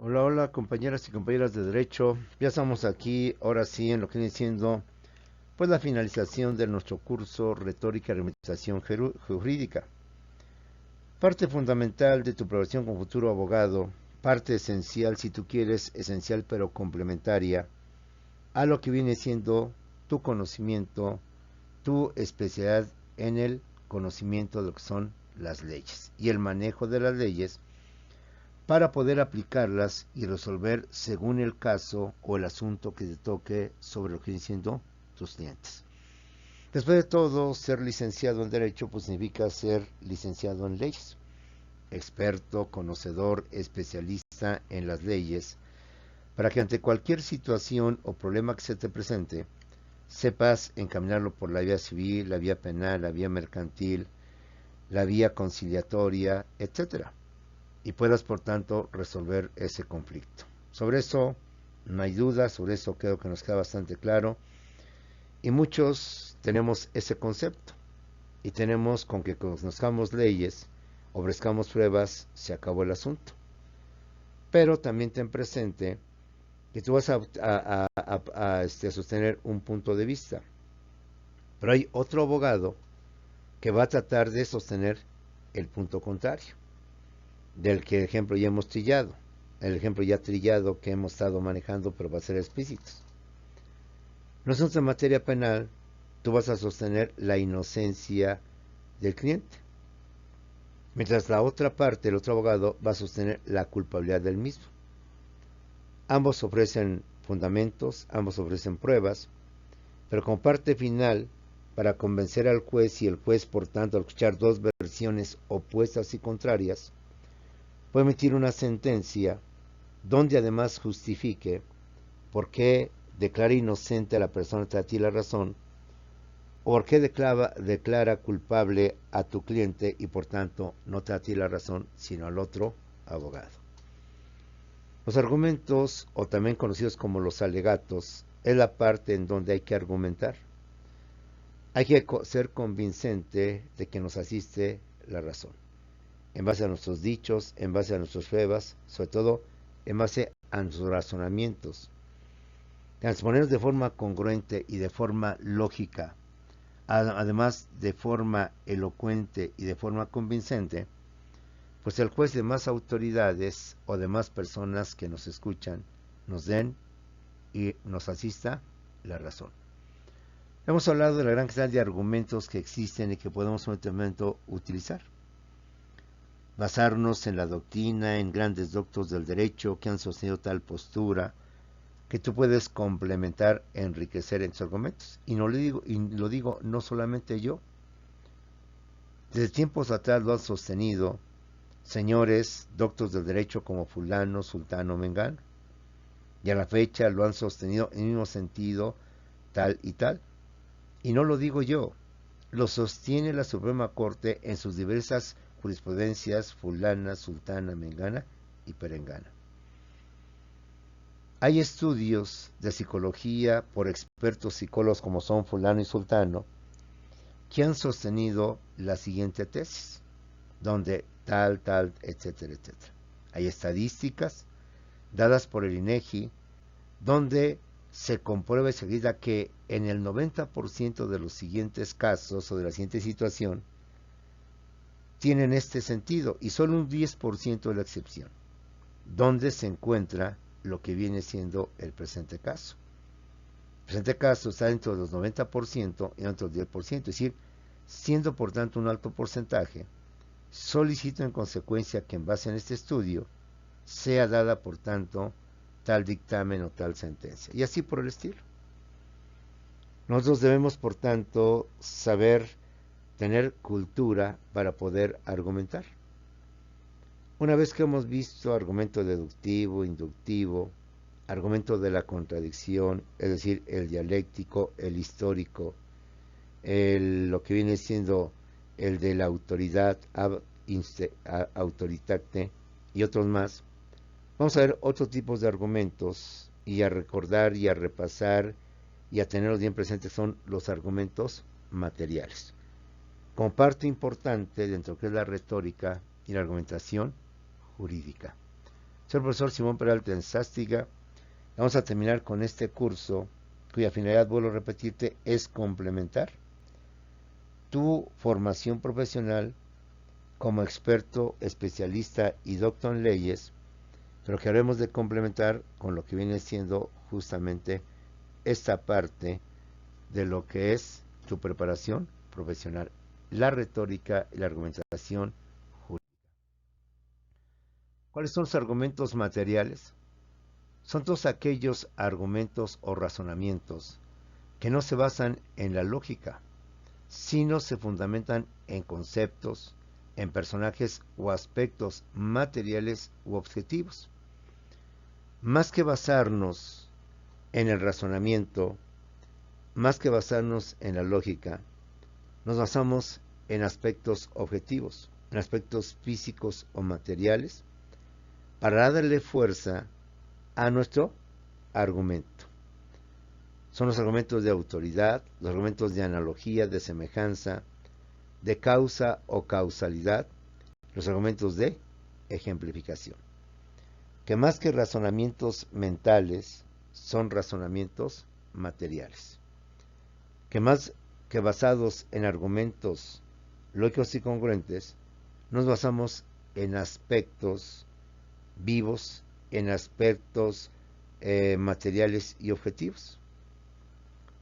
Hola, hola compañeras y compañeras de derecho. Ya estamos aquí, ahora sí, en lo que viene siendo pues la finalización de nuestro curso Retórica y Argumentación Jurídica. Parte fundamental de tu profesión como futuro abogado, parte esencial si tú quieres, esencial pero complementaria a lo que viene siendo tu conocimiento, tu especialidad en el conocimiento de lo que son las leyes y el manejo de las leyes para poder aplicarlas y resolver según el caso o el asunto que te toque sobre lo que vienen siendo tus clientes. Después de todo, ser licenciado en Derecho pues significa ser licenciado en leyes, experto, conocedor, especialista en las leyes, para que ante cualquier situación o problema que se te presente, sepas encaminarlo por la vía civil, la vía penal, la vía mercantil, la vía conciliatoria, etcétera, y puedas por tanto resolver ese conflicto. Sobre eso no hay duda, sobre eso creo que nos queda bastante claro y muchos tenemos ese concepto y tenemos con que conozcamos leyes, ofrezcamos pruebas, se acabó el asunto. Pero también ten presente que tú vas a sostener un punto de vista, pero hay otro abogado que va a tratar de sostener el punto contrario, del que ejemplo ya hemos trillado, el ejemplo ya trillado que hemos estado manejando, pero va a ser explícitos. Nosotros en materia penal, tú vas a sostener la inocencia del cliente, mientras la otra parte, el otro abogado, va a sostener la culpabilidad del mismo. Ambos ofrecen fundamentos, ambos ofrecen pruebas, pero como parte final, para convencer al juez y el juez, por tanto, al escuchar dos versiones opuestas y contrarias, puede emitir una sentencia donde además justifique por qué declara inocente a la persona que a ti la razón, o por qué declara culpable a tu cliente y por tanto no te da a ti la razón, sino al otro abogado. Los argumentos, o también conocidos como los alegatos, es la parte en donde hay que argumentar. Hay que ser convincente de que nos asiste la razón, en base a nuestros dichos, en base a nuestras pruebas, sobre todo en base a nuestros razonamientos. Transponerlos de forma congruente y de forma lógica, además de forma elocuente y de forma convincente, pues el juez de más autoridades o de más personas que nos escuchan nos den y nos asista la razón. Hemos hablado de la gran cantidad de argumentos que existen y que podemos en este momento utilizar. Basarnos en la doctrina, en grandes doctos del derecho que han sostenido tal postura, que tú puedes complementar, enriquecer en tus argumentos. Y lo digo no solamente yo. Desde tiempos atrás lo han sostenido señores doctos del derecho como fulano, sultano, mengano. Y a la fecha lo han sostenido en el mismo sentido tal y tal. Y no lo digo yo, lo sostiene la Suprema Corte en sus diversas jurisprudencias fulana, sultana, mengana y perengana. Hay estudios de psicología por expertos psicólogos como son fulano y sultano que han sostenido la siguiente tesis, donde tal, etcétera, etcétera. Hay estadísticas dadas por el INEGI donde se comprueba enseguida que en el 90% de los siguientes casos o de la siguiente situación tienen este sentido y solo un 10% de la excepción, donde se encuentra lo que viene siendo el presente caso. El presente caso está dentro de los 90% y dentro del 10%, es decir, siendo por tanto un alto porcentaje, solicito en consecuencia que en base en este estudio sea dada por tanto tal dictamen o tal sentencia, y así por el estilo. Nosotros debemos por tanto saber tener cultura para poder argumentar. Una vez que hemos visto argumento deductivo, inductivo, argumento de la contradicción, es decir, el dialéctico, el histórico, lo que viene siendo el de la autoridad, autoritate y otros más, vamos a ver otros tipos de argumentos y a recordar y a repasar y a tenerlos bien presentes son los argumentos materiales. Como parte importante dentro de lo que es la retórica y la argumentación jurídica. Soy el profesor Simón Peralta en Sástiga. Vamos a terminar con este curso cuya finalidad, vuelvo a repetirte, es complementar tu formación profesional como experto, especialista y doctor en leyes, pero que haremos de complementar con lo que viene siendo justamente esta parte de lo que es tu preparación profesional, la retórica y la argumentación jurídica. ¿Cuáles son los argumentos materiales? Son todos aquellos argumentos o razonamientos que no se basan en la lógica, sino se fundamentan en conceptos, en personajes o aspectos materiales u objetivos. Más que basarnos en el razonamiento, más que basarnos en la lógica, nos basamos en aspectos objetivos, en aspectos físicos o materiales, para darle fuerza a nuestro argumento. Son los argumentos de autoridad, los argumentos de analogía, de semejanza, de causa o causalidad, los argumentos de ejemplificación, que más que razonamientos mentales, son razonamientos materiales, que más que basados en argumentos lógicos y congruentes, nos basamos en aspectos vivos, en aspectos materiales y objetivos.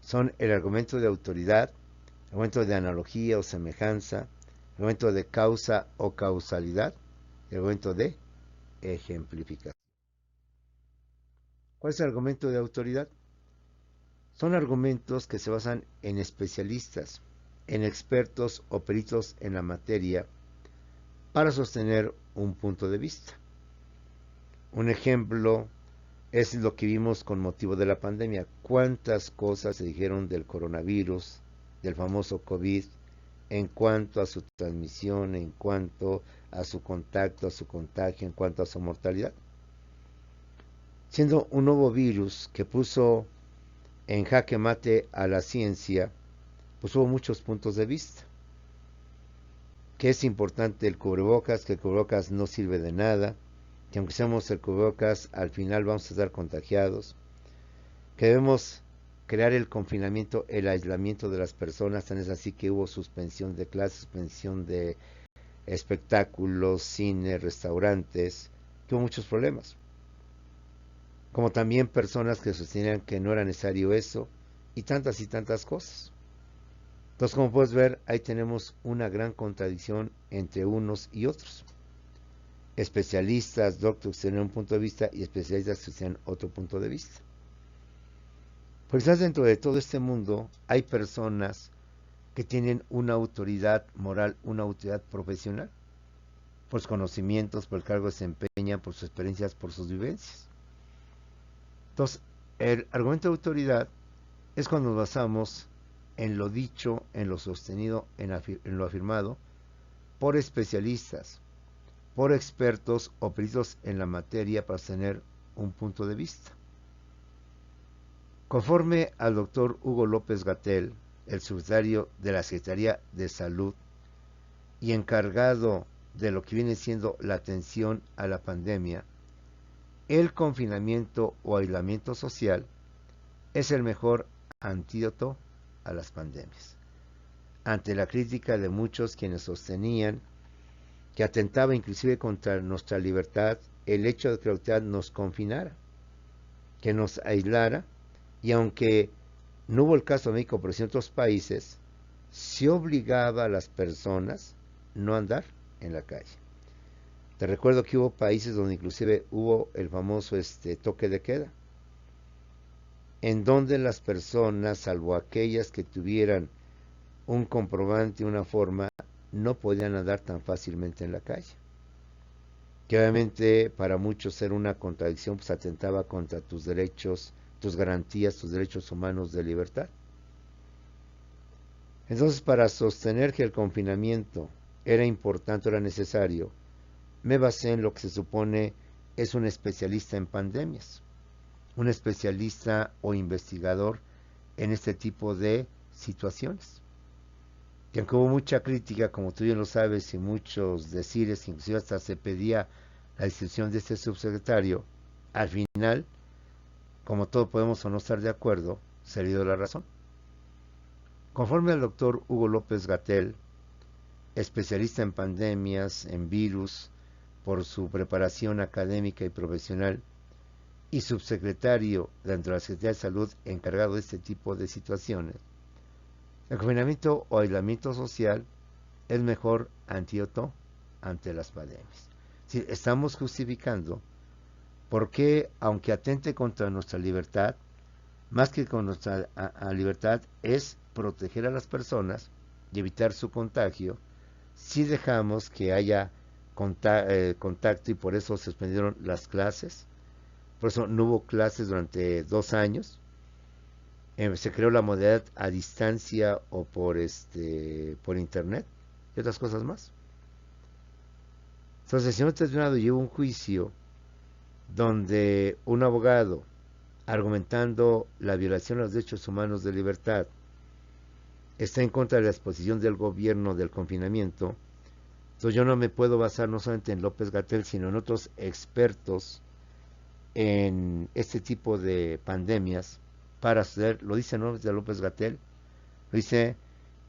Son el argumento de autoridad, el argumento de analogía o semejanza, el argumento de causa o causalidad, el argumento de ejemplificación. ¿Cuál es el argumento de autoridad? Son argumentos que se basan en especialistas, en expertos o peritos en la materia para sostener un punto de vista. Un ejemplo es lo que vimos con motivo de la pandemia. ¿Cuántas cosas se dijeron del coronavirus, del famoso COVID, en cuanto a su transmisión, en cuanto a su contacto, a su contagio, en cuanto a su mortalidad? Siendo un nuevo virus que puso en jaque mate a la ciencia, pues hubo muchos puntos de vista. Que es importante el cubrebocas, que el cubrebocas no sirve de nada, que aunque seamos el cubrebocas, al final vamos a estar contagiados, que debemos crear el confinamiento, el aislamiento de las personas, tan es así que hubo suspensión de clases, suspensión de espectáculos, cine, restaurantes, que hubo muchos problemas. Como también personas que sostenían que no era necesario eso, y tantas cosas. Entonces, como puedes ver, ahí tenemos una gran contradicción entre unos y otros. Especialistas, doctores que tienen un punto de vista y especialistas que tienen otro punto de vista. Porque quizás dentro de todo este mundo hay personas que tienen una autoridad moral, una autoridad profesional, por sus conocimientos, por el cargo que desempeñan, por sus experiencias, por sus vivencias. Entonces, el argumento de autoridad es cuando nos basamos en lo dicho, en lo sostenido, en lo afirmado, por especialistas, por expertos o peritos en la materia para tener un punto de vista. Conforme al doctor Hugo López-Gatell, el secretario de la Secretaría de Salud y encargado de lo que viene siendo la atención a la pandemia, el confinamiento o aislamiento social es el mejor antídoto a las pandemias. Ante la crítica de muchos quienes sostenían que atentaba inclusive contra nuestra libertad el hecho de que la autoridad nos confinara, que nos aislara, y aunque no hubo el caso de México, pero sí en otros países, se obligaba a las personas no andar en la calle. Te recuerdo que hubo países donde inclusive hubo el famoso toque de queda, en donde las personas, salvo aquellas que tuvieran un comprobante, una forma, no podían andar tan fácilmente en la calle. Que obviamente para muchos era una contradicción, pues atentaba contra tus derechos, tus garantías, tus derechos humanos de libertad. Entonces, para sostener que el confinamiento era importante, era necesario, me basé en lo que se supone es un especialista en pandemias, un especialista o investigador en este tipo de situaciones. Que aunque hubo mucha crítica, como tú bien lo sabes, y muchos decires, inclusive hasta se pedía la decisión de este subsecretario, al final, como todos podemos o no estar de acuerdo, se le dio la razón. Conforme al doctor Hugo López-Gatell, especialista en pandemias, en virus, por su preparación académica y profesional, y subsecretario dentro de la Secretaría de Salud encargado de este tipo de situaciones, el confinamiento o aislamiento social es mejor antídoto ante las pandemias. Si estamos justificando por qué, aunque atente contra nuestra libertad, más que con nuestra libertad, es proteger a las personas y evitar su contagio, si dejamos que haya contacto, y por eso se suspendieron las clases. Por eso no hubo clases durante 2 años. Se creó la modalidad a distancia o por internet y otras cosas más. Entonces el señor tribunal llevó un juicio donde un abogado, argumentando la violación de los derechos humanos de libertad, está en contra de la exposición del gobierno del confinamiento. Entonces yo no me puedo basar no solamente en López-Gatell, sino en otros expertos en este tipo de pandemias para hacer, lo dice no de López-Gatell, lo dice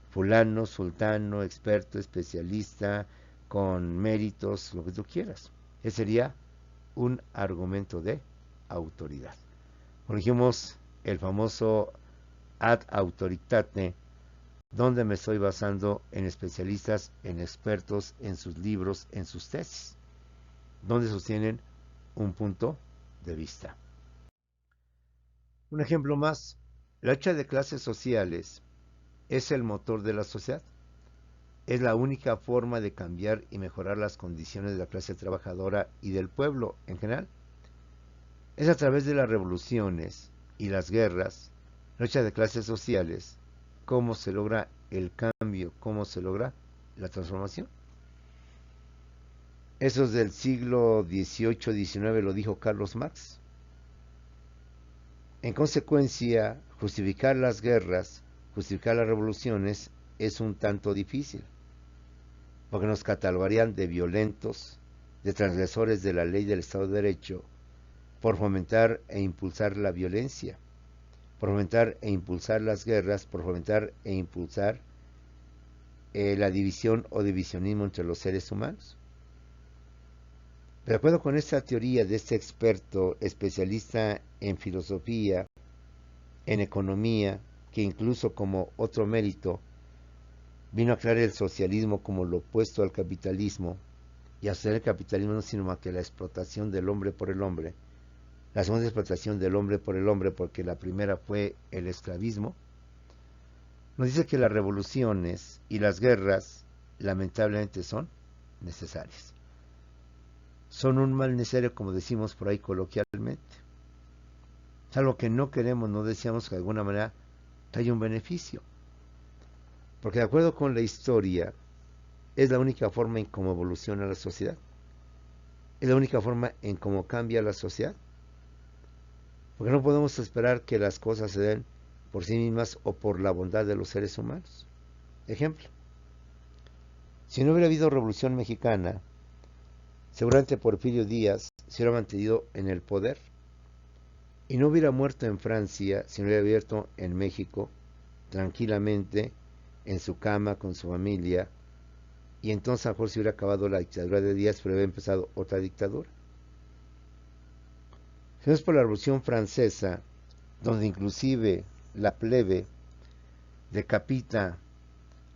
fulano, sultano, experto, especialista, con méritos, lo que tú quieras. Ese sería un argumento de autoridad. Como dijimos, el famoso ad autoritate, donde me estoy basando en especialistas, en expertos, en sus libros, en sus tesis, donde sostienen un punto de vista. Un ejemplo más, la lucha de clases sociales es el motor de la sociedad. Es la única forma de cambiar y mejorar las condiciones de la clase trabajadora y del pueblo en general. Es a través de las revoluciones y las guerras, la lucha de clases sociales, cómo se logra el cambio, cómo se logra la transformación. Eso es del siglo XVIII-XIX, lo dijo Carlos Marx. En consecuencia, justificar las guerras, justificar las revoluciones es un tanto difícil, porque nos catalogarían de violentos, de transgresores de la ley del Estado de Derecho, por fomentar e impulsar la violencia, por fomentar e impulsar las guerras, por fomentar e impulsar la división o divisionismo entre los seres humanos. De acuerdo con esta teoría de este experto especialista en filosofía, en economía, que incluso como otro mérito vino a aclarar el socialismo como lo opuesto al capitalismo, y a hacer el capitalismo no sino más que la explotación del hombre por el hombre, la segunda explotación del hombre por el hombre, porque la primera fue el esclavismo, nos dice que las revoluciones y las guerras lamentablemente son necesarias. Son un mal necesario, como decimos por ahí coloquialmente. Es algo que no queremos, no deseamos que de alguna manera haya un beneficio. Porque de acuerdo con la historia, es la única forma en cómo evoluciona la sociedad. Es la única forma en cómo cambia la sociedad. Porque no podemos esperar que las cosas se den por sí mismas o por la bondad de los seres humanos. Ejemplo. Si no hubiera habido Revolución Mexicana, seguramente Porfirio Díaz se hubiera mantenido en el poder y no hubiera muerto en Francia, si no hubiera abierto en México, tranquilamente, en su cama, con su familia, y entonces a lo mejor se hubiera acabado la dictadura de Díaz, pero hubiera empezado otra dictadura. Si no es por la Revolución Francesa, donde inclusive la plebe decapita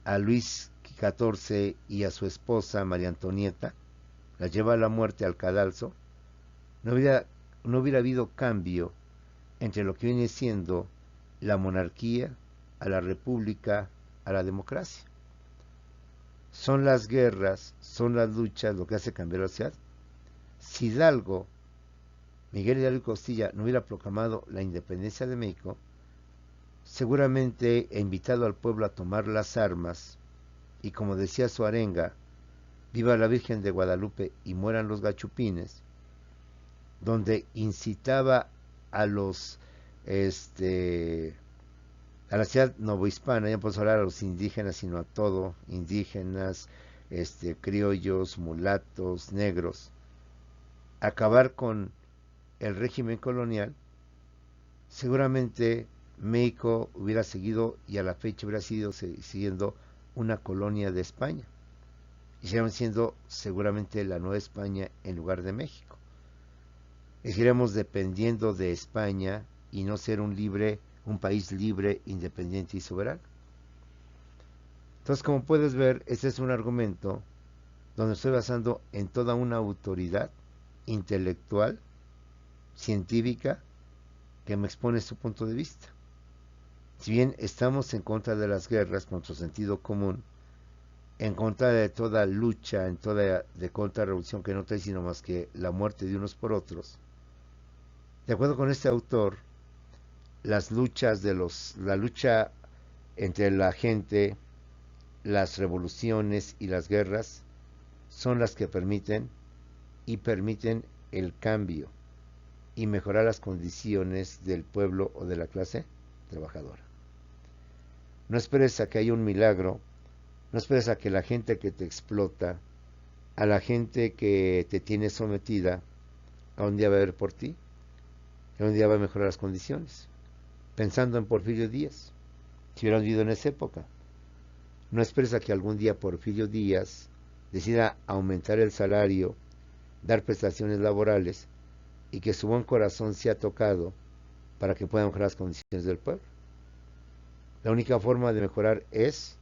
a Luis XIV y a su esposa María Antonieta, la lleva a la muerte al cadalso, no hubiera habido cambio entre lo que viene siendo la monarquía, a la república, a la democracia. Son las guerras, son las luchas lo que hace cambiar la sociedad. Si Miguel Hidalgo y Costilla no hubiera proclamado la independencia de México, seguramente he invitado al pueblo a tomar las armas, y como decía su arenga, viva la Virgen de Guadalupe y mueran los gachupines, donde incitaba a los a la ciudad novohispana, ya no podemos hablar a los indígenas, sino a todo, indígenas, criollos, mulatos, negros, acabar con el régimen colonial, seguramente México hubiera seguido y a la fecha hubiera sido siguiendo una colonia de España. Y seguiremos siendo seguramente la Nueva España en lugar de México. Y seguiremos dependiendo de España y no ser un país libre, independiente y soberano. Entonces, como puedes ver, este es un argumento donde estoy basando en toda una autoridad intelectual, científica, que me expone su punto de vista. Si bien estamos en contra de las guerras con nuestro sentido común, en contra de toda lucha, de contrarrevolución que no trae sino más que la muerte de unos por otros, de acuerdo con este autor, la lucha entre la gente, las revoluciones y las guerras son las que permiten el cambio y mejorar las condiciones del pueblo o de la clase trabajadora. No esperes a que haya un milagro, no esperes a que la gente que te explota, a la gente que te tiene sometida, a un día va a ver por ti, a un día va a mejorar las condiciones. Pensando en Porfirio Díaz, si hubieran vivido en esa época. No esperes a que algún día Porfirio Díaz decida aumentar el salario, dar prestaciones laborales y que su buen corazón sea tocado para que puedan mejorar las condiciones del pueblo. La única forma de mejorar es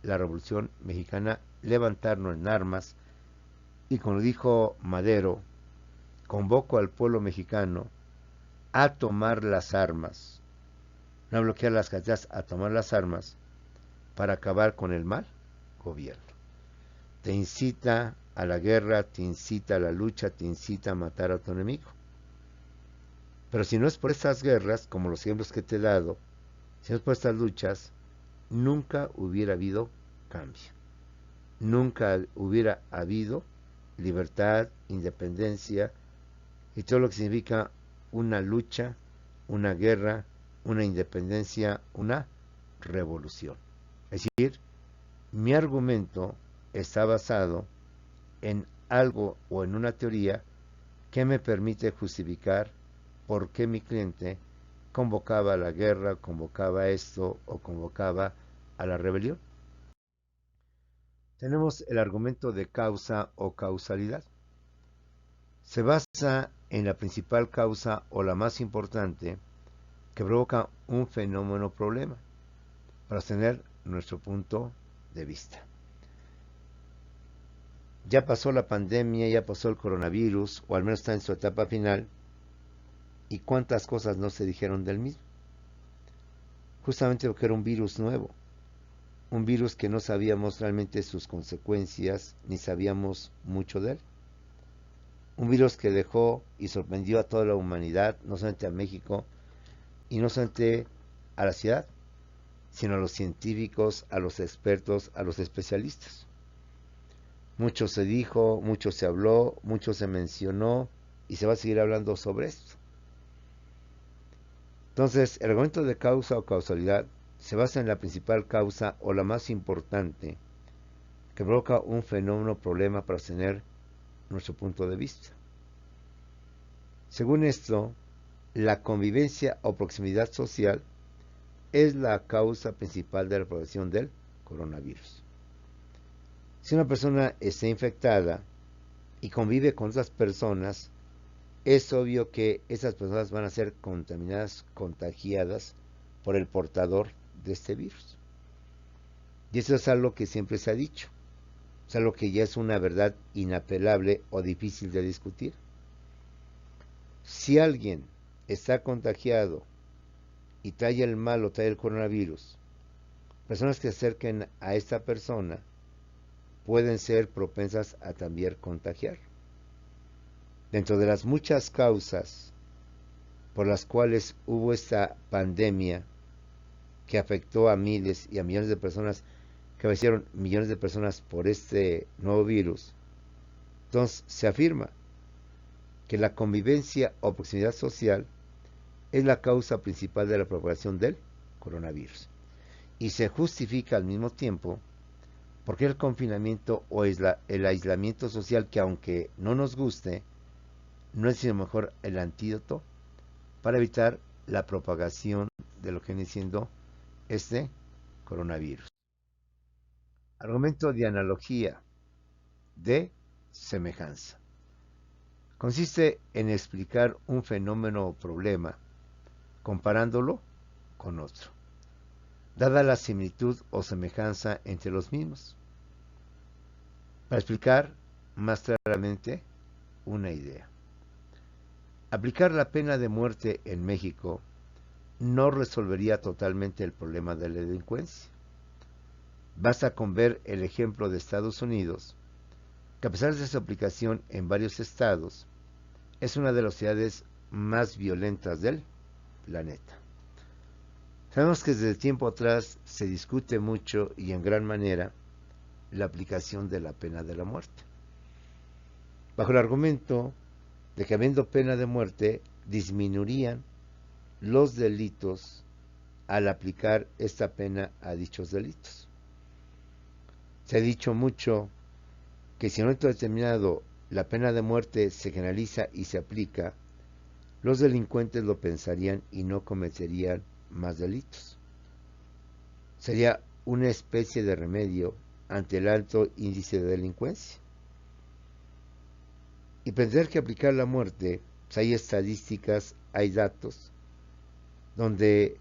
la Revolución Mexicana, levantarnos en armas y, como dijo Madero, convoco al pueblo mexicano a tomar las armas, no a bloquear las calles, a tomar las armas para acabar con el mal gobierno. Te incita a la guerra, te incita a la lucha, te incita a matar a tu enemigo. Pero si no es por estas guerras, como los ejemplos que te he dado, si no es por estas luchas, nunca hubiera habido cambio. Nunca hubiera habido libertad, independencia y todo lo que significa una lucha, una guerra, una independencia, una revolución. Es decir, mi argumento está basado en algo o en una teoría que me permite justificar por qué mi cliente convocaba a la guerra, convocaba esto o convocaba a la rebelión. Tenemos el argumento de causa o causalidad. Se basa en la principal causa o la más importante que provoca un fenómeno o problema, para tener nuestro punto de vista. Ya pasó la pandemia, ya pasó el coronavirus, o al menos está en su etapa final, y cuántas cosas no se dijeron del mismo. Justamente porque era un virus nuevo, un virus que no sabíamos realmente sus consecuencias, ni sabíamos mucho de él. Un virus que dejó y sorprendió a toda la humanidad, no solamente a México, y no solamente a la ciudad, sino a los científicos, a los expertos, a los especialistas. Mucho se dijo, mucho se habló, mucho se mencionó, y se va a seguir hablando sobre esto. Entonces, el argumento de causa o causalidad se basa en la principal causa o la más importante que provoca un fenómeno o problema para obtener nuestro punto de vista. Según esto, la convivencia o proximidad social es la causa principal de la propagación del coronavirus. Si una persona está infectada y convive con otras personas, es obvio que esas personas van a ser contaminadas, contagiadas por el portador de este virus. Y eso es algo que siempre se ha dicho. Es algo que ya es una verdad inapelable o difícil de discutir. Si alguien está contagiado y trae el mal o trae el coronavirus, personas que se acerquen a esta persona pueden ser propensas a también contagiar. Dentro de las muchas causas por las cuales hubo esta pandemia que afectó a miles y a millones de personas, que fallecieron millones de personas por este nuevo virus, entonces se afirma que la convivencia o proximidad social es la causa principal de la propagación del coronavirus. Y se justifica al mismo tiempo porque el confinamiento o el aislamiento social, que aunque no nos guste, no es sino mejor el antídoto para evitar la propagación de lo que viene siendo este coronavirus. Argumento de analogía, de semejanza. Consiste en explicar un fenómeno o problema comparándolo con otro, dada la similitud o semejanza entre los mismos, para explicar más claramente una idea. Aplicar la pena de muerte en México no resolvería totalmente el problema de la delincuencia. Basta con ver el ejemplo de Estados Unidos, que a pesar de su aplicación en varios estados, es una de las ciudades más violentas del planeta. Sabemos que desde tiempo atrás se discute mucho y en gran manera la aplicación de la pena de la muerte, bajo el argumento de que habiendo pena de muerte disminuirían los delitos al aplicar esta pena a dichos delitos. Se ha dicho mucho que si en un momento determinado la pena de muerte se generaliza y se aplica, los delincuentes lo pensarían y no cometerían más delitos. Sería una especie de remedio ante el alto índice de delincuencia. Y pensar que aplicar la muerte, pues hay estadísticas, hay datos, donde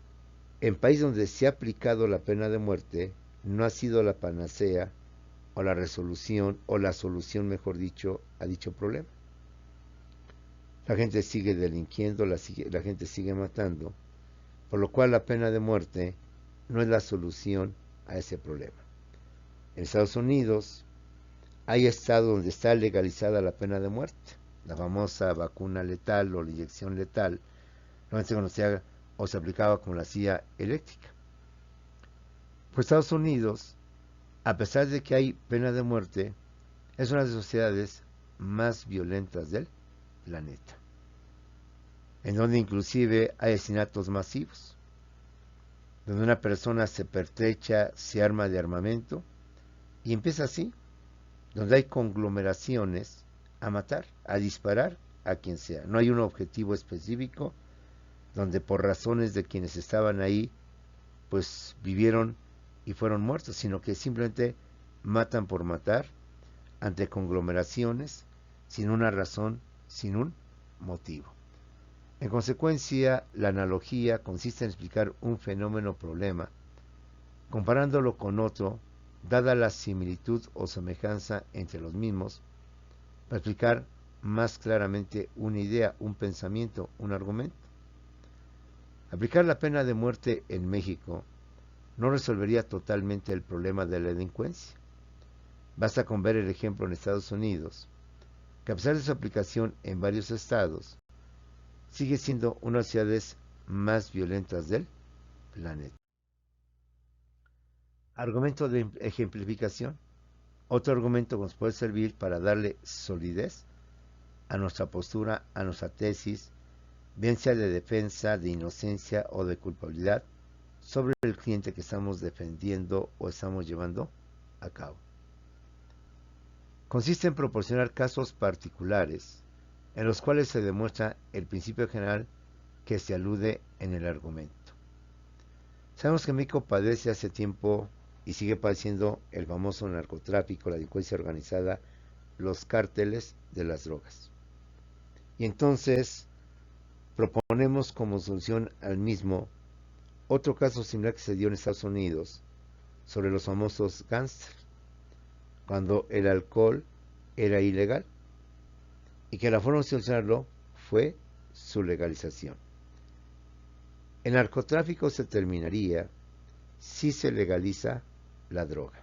en países donde se ha aplicado la pena de muerte, no ha sido la panacea o la resolución, o la solución, mejor dicho, a dicho problema. La gente sigue delinquiendo, la gente sigue matando, por lo cual la pena de muerte no es la solución a ese problema. En Estados Unidos hay estados donde está legalizada la pena de muerte, la famosa vacuna letal o la inyección letal, no se conocía o se aplicaba como la silla eléctrica. Pues Estados Unidos, a pesar de que hay pena de muerte, es una de las sociedades más violentas del planeta, en donde inclusive hay asesinatos masivos, donde una persona se pertrecha, se arma de armamento y empieza así, donde hay conglomeraciones a matar, a disparar a quien sea. No hay un objetivo específico, donde por razones de quienes estaban ahí, pues vivieron y fueron muertos, sino que simplemente matan por matar ante conglomeraciones, sin una razón, sin un motivo. En consecuencia, la analogía consiste en explicar un fenómeno o problema, comparándolo con otro, dada la similitud o semejanza entre los mismos, para explicar más claramente una idea, un pensamiento, un argumento. Aplicar la pena de muerte en México no resolvería totalmente el problema de la delincuencia. Basta con ver el ejemplo en Estados Unidos, que a pesar de su aplicación en varios estados, sigue siendo una de las ciudades más violentas del planeta. Argumento de ejemplificación. Otro argumento que nos puede servir para darle solidez a nuestra postura, a nuestra tesis, bien sea de defensa, de inocencia o de culpabilidad, sobre el cliente que estamos defendiendo o estamos llevando a cabo. Consiste en proporcionar casos particulares en los cuales se demuestra el principio general que se alude en el argumento. Sabemos que México padece hace tiempo y sigue padeciendo el famoso narcotráfico, la delincuencia organizada, los cárteles de las drogas. Y entonces proponemos como solución al mismo otro caso similar que se dio en Estados Unidos sobre los famosos gángsters, cuando el alcohol era ilegal y que la forma de solucionarlo fue su legalización. El narcotráfico se terminaría si se legaliza la droga.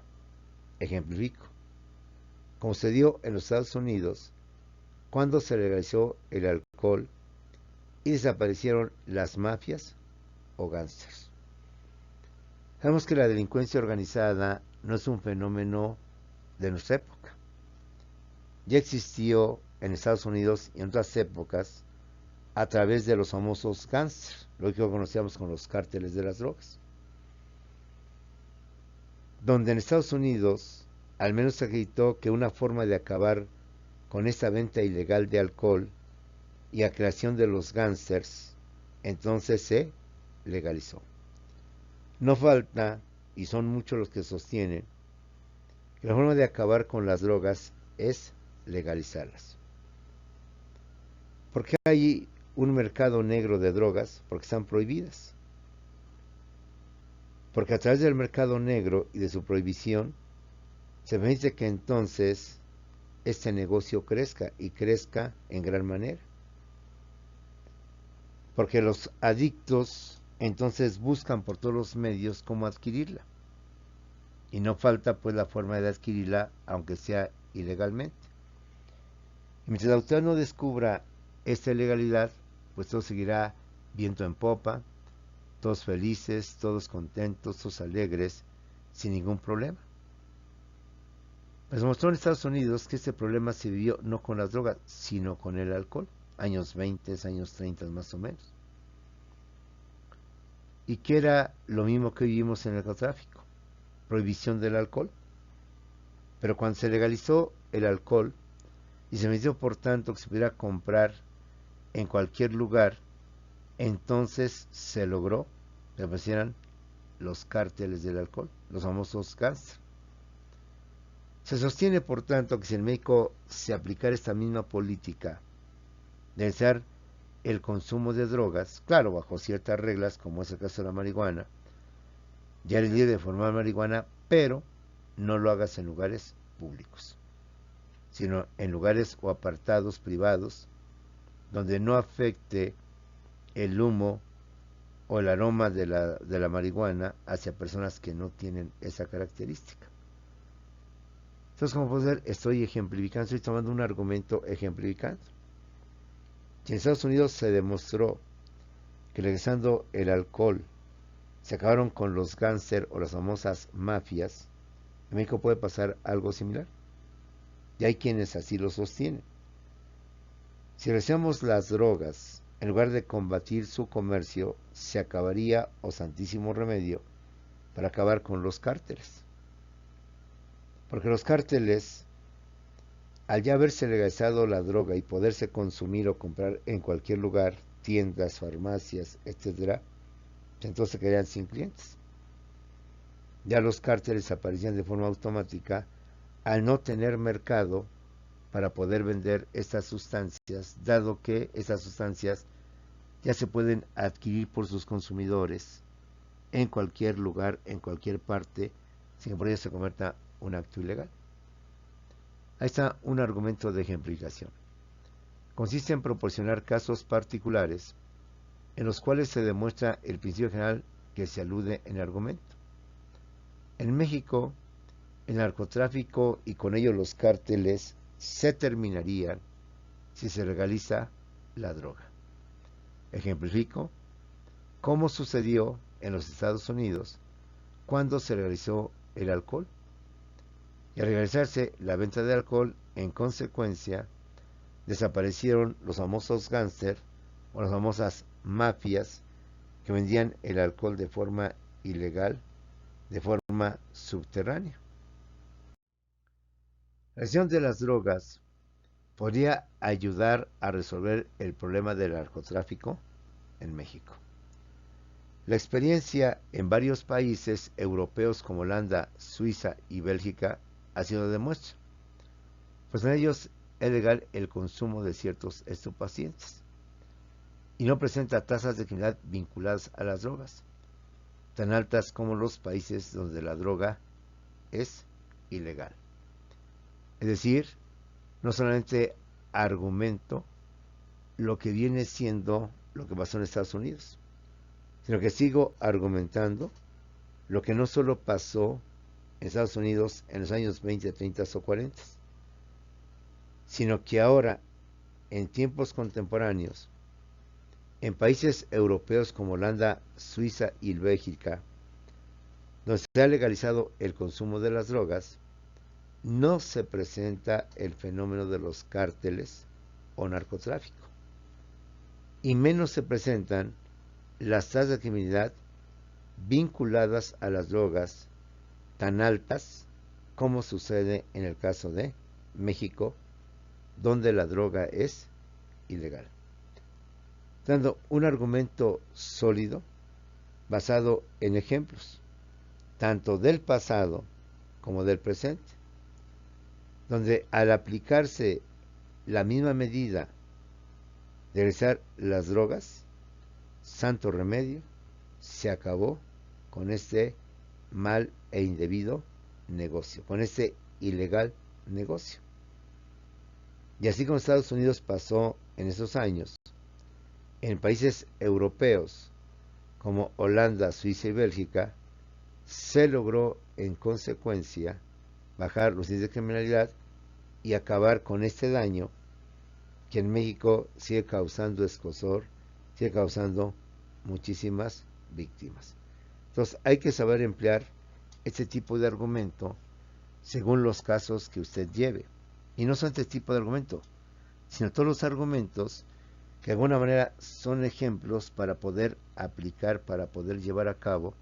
Ejemplifico, como se dio en los Estados Unidos cuando se legalizó el alcohol y desaparecieron las mafias o gángsters. Sabemos que la delincuencia organizada no es un fenómeno de nuestra época. Ya existió en Estados Unidos y en otras épocas a través de los famosos gángsters, lo que conocíamos con los cárteles de las drogas, donde en Estados Unidos al menos se acreditó que una forma de acabar con esta venta ilegal de alcohol y a creación de los gángsters, entonces se legalizó. No falta, y son muchos los que sostienen, que la forma de acabar con las drogas es legalizarlas. ¿Por qué hay un mercado negro de drogas? Porque están prohibidas. Porque a través del mercado negro y de su prohibición, se permite que entonces este negocio crezca y crezca en gran manera. Porque los adictos entonces buscan por todos los medios cómo adquirirla. Y no falta pues la forma de adquirirla, aunque sea ilegalmente. Y mientras la autoridad no descubra esta ilegalidad, pues todo seguirá viento en popa, todos felices, todos contentos, todos alegres, sin ningún problema. Pues mostró en Estados Unidos que este problema se vivió no con las drogas, sino con el alcohol, años 20, años 30 más o menos. Y que era lo mismo que vivimos en el narcotráfico, prohibición del alcohol. Pero cuando se legalizó el alcohol y se permitió por tanto que se pudiera comprar en cualquier lugar, entonces se logró que aparecieran los cárteles del alcohol, los famosos gángsters. Se sostiene, por tanto, que si en México se aplicara esta misma política de ser el consumo de drogas, claro, bajo ciertas reglas, como es el caso de la marihuana, ya eres libre de formar marihuana, pero no lo hagas en lugares públicos, sino en lugares o apartados privados, donde no afecte el humo o el aroma de la marihuana hacia personas que no tienen esa característica. Entonces, como puedes ver, estoy ejemplificando, estoy tomando un argumento ejemplificando. Si en Estados Unidos se demostró que legalizando el alcohol se acabaron con los gángster o las famosas mafias, en México puede pasar algo similar. Y hay quienes así lo sostienen. Si legalizamos las drogas, en lugar de combatir su comercio, se acabaría, oh santísimo remedio, para acabar con los cárteles. Porque los cárteles, al ya haberse legalizado la droga y poderse consumir o comprar en cualquier lugar, tiendas, farmacias, etcétera, entonces se quedarían sin clientes. Ya los cárteles aparecían de forma automática al no tener mercado para poder vender estas sustancias, dado que estas sustancias ya se pueden adquirir por sus consumidores en cualquier lugar, en cualquier parte, sin que por ello se convierta un acto ilegal. Ahí está un argumento de ejemplificación. Consiste en proporcionar casos particulares en los cuales se demuestra el principio general que se alude en el argumento. En México, el narcotráfico y con ello los cárteles se terminarían si se legaliza la droga. Ejemplifico cómo sucedió en los Estados Unidos cuando se legalizó el alcohol. Y al legalizarse la venta de alcohol, en consecuencia, desaparecieron los famosos gángsters o las famosas mafias que vendían el alcohol de forma ilegal, de forma subterránea. La acción de las drogas podría ayudar a resolver el problema del narcotráfico en México. La experiencia en varios países europeos como Holanda, Suiza y Bélgica ha sido de muestra, pues en ellos es legal el consumo de ciertos estupefacientes y no presenta tasas de criminalidad vinculadas a las drogas, tan altas como los países donde la droga es ilegal. Es decir, no solamente argumento lo que viene siendo lo que pasó en Estados Unidos, sino que sigo argumentando lo que no solo pasó en Estados Unidos en los años 20, 30 o 40, sino que ahora, en tiempos contemporáneos, en países europeos como Holanda, Suiza y Bélgica, donde se ha legalizado el consumo de las drogas, no se presenta el fenómeno de los cárteles o narcotráfico, y menos se presentan las tasas de criminalidad vinculadas a las drogas tan altas como sucede en el caso de México, donde la droga es ilegal. dando un argumento sólido basado en ejemplos, tanto del pasado como del presente, donde al aplicarse la misma medida de realizar las drogas, santo remedio, se acabó con este mal e indebido negocio, con este ilegal negocio. Y así como Estados Unidos pasó en esos años, en países europeos como Holanda, Suiza y Bélgica, se logró en consecuencia bajar los índices de criminalidad y acabar con este daño que en México sigue causando escozor, sigue causando muchísimas víctimas. Entonces hay que saber emplear este tipo de argumento según los casos que usted lleve. Y no son este tipo de argumento, sino todos los argumentos que de alguna manera son ejemplos para poder aplicar, para poder llevar a cabo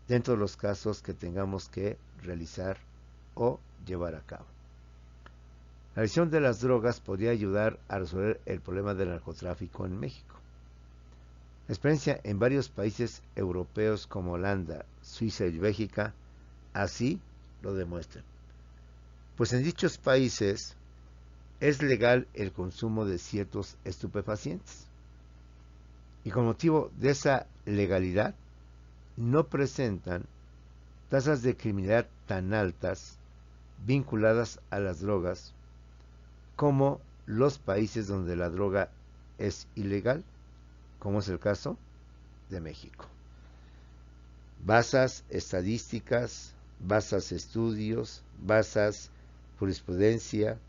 dentro de los casos que tengamos que realizar o llevar a cabo. La visión de las drogas podría ayudar a resolver el problema del narcotráfico en México. La experiencia en varios países europeos como Holanda, Suiza y Bélgica así lo demuestran. Pues en dichos países es legal el consumo de ciertos estupefacientes. Y con motivo de esa legalidad, no presentan tasas de criminalidad tan altas vinculadas a las drogas como los países donde la droga es ilegal, como es el caso de México. Basas estadísticas, basas estudios, basas jurisprudencia,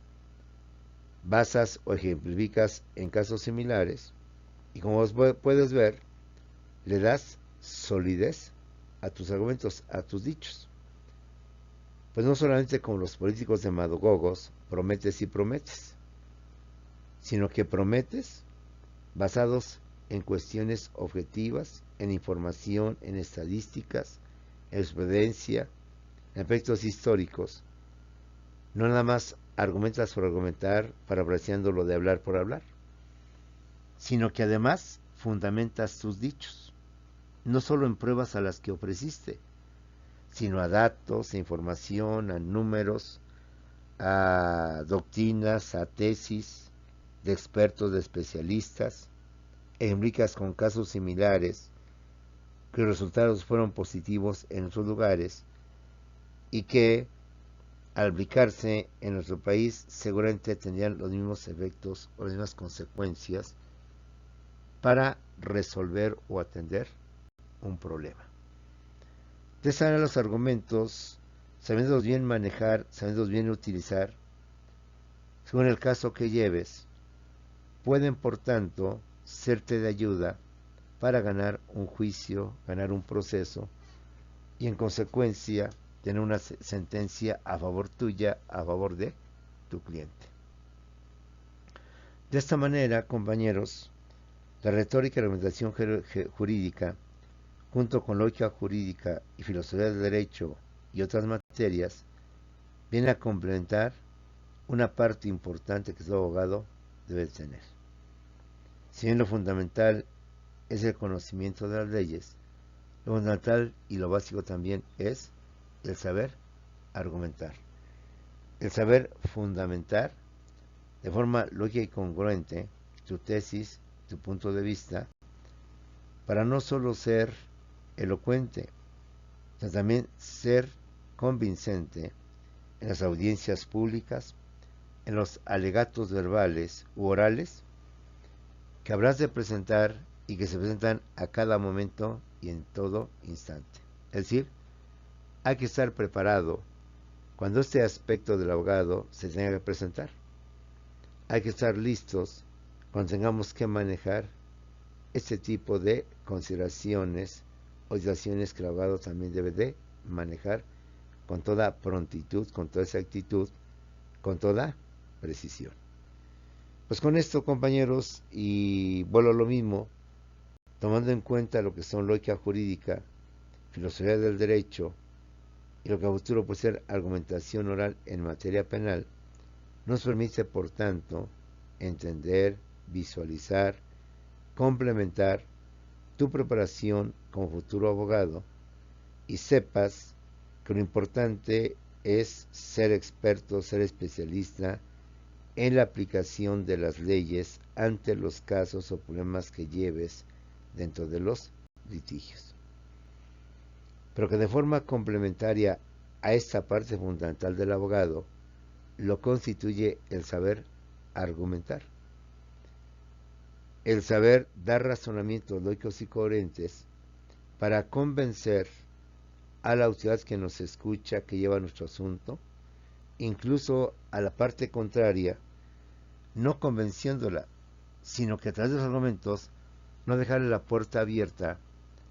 basas o ejemplificas en casos similares, y como vos puedes ver, le das solidez a tus argumentos, a tus dichos. Pues no solamente como los políticos demagogos, prometes y prometes, sino que prometes basados en cuestiones objetivas, en información, en estadísticas, en jurisprudencia, en efectos históricos. No nada más argumentas por argumentar, parafraseando lo de hablar por hablar, sino que además fundamentas tus dichos, no solo en pruebas a las que ofreciste, sino a datos, a información, a números, a doctrinas, a tesis de expertos, de especialistas, ejemplificas con casos similares, cuyos resultados fueron positivos en otros lugares y que al aplicarse en nuestro país seguramente tendrían los mismos efectos o las mismas consecuencias para resolver o atender un problema. De esa manera los argumentos, sabiéndolos bien manejar, sabiéndolos bien utilizar, según el caso que lleves, pueden por tanto serte de ayuda para ganar un juicio, ganar un proceso y en consecuencia tener una sentencia a favor tuya, a favor de tu cliente. De esta manera, compañeros, la retórica y la argumentación jurídica, junto con lógica jurídica y filosofía del derecho y otras materias, viene a complementar una parte importante que todo abogado debe tener. Si bien lo fundamental es el conocimiento de las leyes, lo fundamental y lo básico también es el saber argumentar, el saber fundamentar de forma lógica y congruente tu tesis, tu punto de vista, para no solo ser elocuente, sino también ser convincente en las audiencias públicas, en los alegatos verbales u orales que habrás de presentar y que se presentan a cada momento y en todo instante. Es decir, hay que estar preparado cuando este aspecto del abogado se tenga que presentar. Hay que estar listos cuando tengamos que manejar este tipo de consideraciones o situaciones que el abogado también debe de manejar con toda prontitud, con toda exactitud, con toda precisión. Pues con esto, compañeros, y vuelvo a lo mismo, tomando en cuenta lo que son lógica jurídica, filosofía del derecho y lo que a futuro puede ser argumentación oral en materia penal, nos permite, por tanto, entender, visualizar complementar tu preparación como futuro abogado y sepas que lo importante es ser experto, ser especialista en la aplicación de las leyes ante los casos o problemas que lleves dentro de los litigios. Pero que de forma complementaria a esta parte fundamental del abogado, lo constituye el saber argumentar, el saber dar razonamientos lógicos y coherentes para convencer a la autoridad que nos escucha, que lleva nuestro asunto, incluso a la parte contraria, no convenciéndola, sino que a través de los argumentos no dejarle la puerta abierta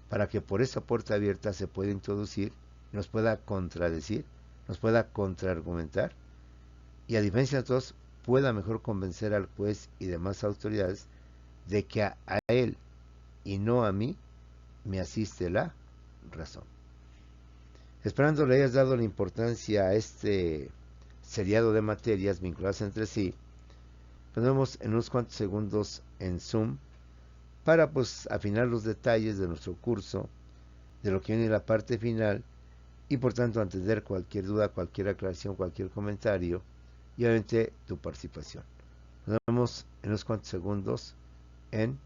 para que por esa puerta abierta se pueda introducir, nos pueda contradecir, nos pueda contraargumentar, y a diferencia de todos, pueda mejor convencer al juez y demás autoridades de que a él y no a mí me asiste la razón. Esperando le hayas dado la importancia a este seriado de materias vinculadas entre sí, nos vemos en unos cuantos segundos en Zoom para pues afinar los detalles de nuestro curso, de lo que viene en la parte final, y por tanto atender cualquier duda, cualquier aclaración, cualquier comentario y obviamente tu participación. Nos vemos en unos cuantos segundos en